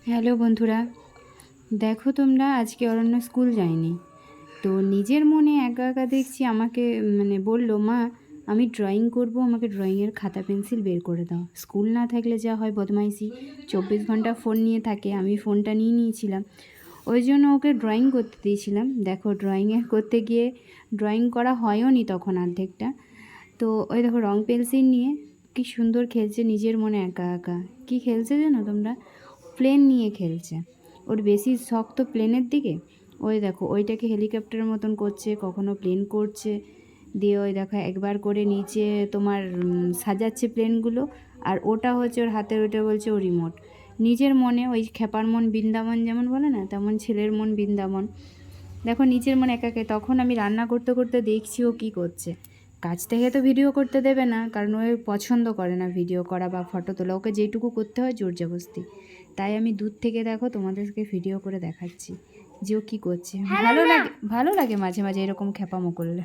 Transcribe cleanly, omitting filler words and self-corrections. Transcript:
Hello বন্ধুরা, দেখো তোমরা আজকে অরণ্য স্কুল যায়নি। তো নিজের মনে একা একা দেখছি আমাকে বলল, মা আমি ড্রয়িং করব, আমাকে ড্রয়িংয়ের খাতা পেন্সিল বের করে দাও। স্কুল না থাকলে যা হয় বদমাইশি, 24 ঘন্টা ফোন নিয়ে থাকে, আমি ফোনটা নিয়ে নিয়েছিলাম। ওই জন্য ওকে ড্রয়িং করতে দিয়েছিলাম। দেখো ড্রয়িংয়ে করতে গিয়ে ড্রয়িং করা হয়ও নি তখন অর্ধেকটা। তো ওই দেখো রং পেন্সিল নিয়ে কি সুন্দর খেলছে নিজের মনে একা একা। কি খেলছে জানো তোমরা? প্লেন নিয়ে খেলছে। ওর বেশি শখ তো প্লেনের দিকে। ওই দেখো ওইটাকে হেলিকপ্টারের মতন করছে, কখনো প্লেন করছে, দিয়ে ওই দেখো একবার করে নিচে তোমার সাজাচ্ছে প্লেনগুলো, আর ওটা হচ্ছে ওর হাতের, ওইটা বলছে ও রিমোট। নিজের মনে ওই খেপার মন বৃন্দাবন যেমন বলে না, তেমন ছেলের মন বৃন্দাবন। দেখো নিজের মনে একাকে। তখন আমি রান্না করতে করতে দেখছি ও কী করছে। কাছ থেকে তো ভিডিও করতে দেবে না, কারণ ও পছন্দ করে না ভিডিও করা বা ফটো তোলা। ওকে যেটুকু করতে হয় জোর জবরদস্তি। তাই আমি দূর থেকে দেখো তোমাদেরকে ভিডিও করে দেখাচ্ছি যে ও কী করছে। ভালো লাগে মাঝে মাঝে এরকম খ্যাপামো করলে।